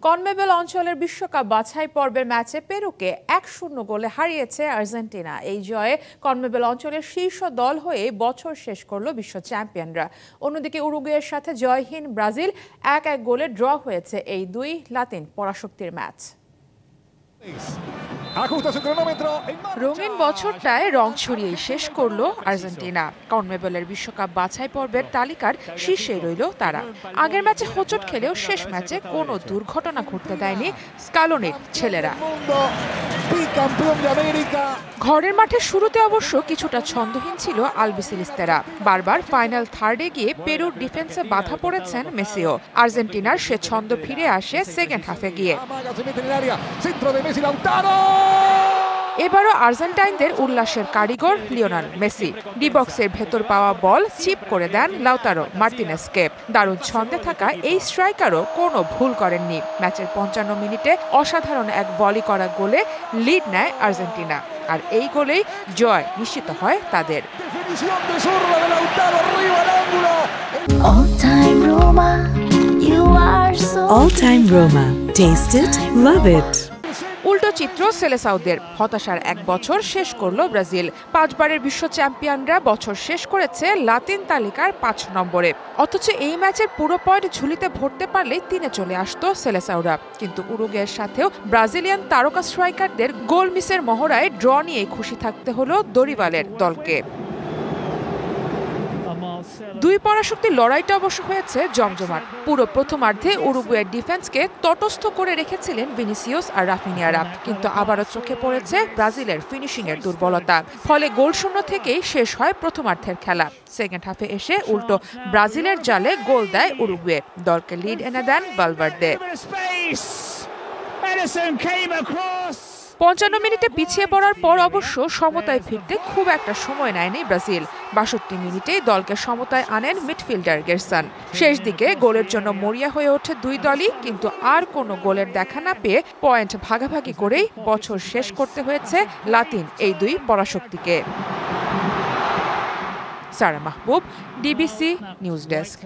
CONMEBOL অঞ্চলের বিশ্বকাপ বাছাই পর্বের ম্যাচে পেরুকে 1-0 গোলে হারিয়েছে আর্জেন্টিনা। এই জয়ে কনমেবল অঞ্চলের শীর্ষ দল হয়ে বছর শেষ করল বিশ্ব চ্যাম্পিয়নরা। অন্যদিকে উরুগুয়ের সাথে জয়হীন ব্রাজিল 1-1 গোলে ড্র হয়েছে এই দুই লাতিন পরাশক্তির ম্যাচ। রঙিন বছরটায় রং ছড়িয়ে শেষ করলো আর্জেন্টিনা। কনমেবলের বিশ্বকাপ বাছাই পর্বের তালিকার শীর্ষে রইল তারা। আগের ম্যাচে হোঁচট খেলেও শেষ ম্যাচে কোনো দুর্ঘটনা ঘটতে দেয়নি স্কালোনির ছেলেরা। ঘরের মাঠে শুরুতে অবশ্য কিছুটা ছন্দহীন ছিল আলবিসেলেস্তেরা। বারবার ফাইনাল থার্ডে গিয়ে পেরুর ডিফেন্সে বাধা পড়েছেন মেসিও। আর্জেন্টিনার সে ছন্দ ফিরে আসে সেকেন্ড হাফে গিয়ে। এবারও আর্জেন্টাইনদের উল্লাসের কারিগর লিওনেল মেসি। ডি বক্সের ভেতর পাওয়া বল চিপ করে দেন লাউতারো মার্টিনেজকে। দারুণ ছন্দে থাকা এই স্ট্রাইকারও কোনো ভুল করেননি। ম্যাচের 55 মিনিটে অসাধারণ এক ভলি করা গোলে লিড নেয় আর্জেন্টিনা। আর এই গোলেই জয় নিশ্চিত হয় তাদের। All time Roma. Taste it, love it. উল্টো চিত্র সেলেসাওদের। হতাশার এক বছর শেষ করলো ব্রাজিল। 5 বারের বিশ্ব চ্যাম্পিয়নরা বছর শেষ করেছে লাতিন তালিকার 5 নম্বরে। অথচ এই ম্যাচের পুরো পয়েন্ট ঝুলিতে ভরতে পারলেই 3-এ চলে আসতো সেলেসাওরা। কিন্তু উরুগুয়ের সাথেও ব্রাজিলিয়ান তারকা স্ট্রাইকারদের গোল মিসের মহড়ায় ড্র নিয়ে খুশি থাকতে হলো দরিবালের দলকে। দুই পরাশক্তির লড়াইটা অবশ্য হয়েছে জমজমাট। পুরো প্রথমার্ধে উরুগুয়ের ডিফেন্সকে তটস্থ করে রেখেছিলেন ভিনিসিয়াস আর রাফিনিয়ারা। কিন্তু আবারও চোখে পড়েছে ব্রাজিলের ফিনিশিংয়ের দুর্বলতা। ফলে গোলশূন্য থেকেই শেষ হয় প্রথমার্ধের খেলা। সেকেন্ড হাফে এসে উল্টো ব্রাজিলের জালে গোল দেয় উরুগুয়ে। দলকে লিড এনে দেন ভালভার্দে। 55 মিনিটে পিছিয়ে পড়ার পর অবশ্য সমতায় ফিরতে খুব একটা সময় নেয়নি ব্রাজিল। 62 মিনিটেই দলকে সমতায় আনেন মিডফিল্ডার গেরসন। শেষ দিকে গোলের জন্য মরিয়া হয়ে ওঠে দুই দলই, কিন্তু আর কোনো গোলের দেখা না পেয়ে পয়েন্ট ভাগাভাগি করেই বছর শেষ করতে হয়েছে লাতিন এই দুই পরাশক্তিকে। সারা মাহবুব, ডিবিসি নিউজ ডেস্ক।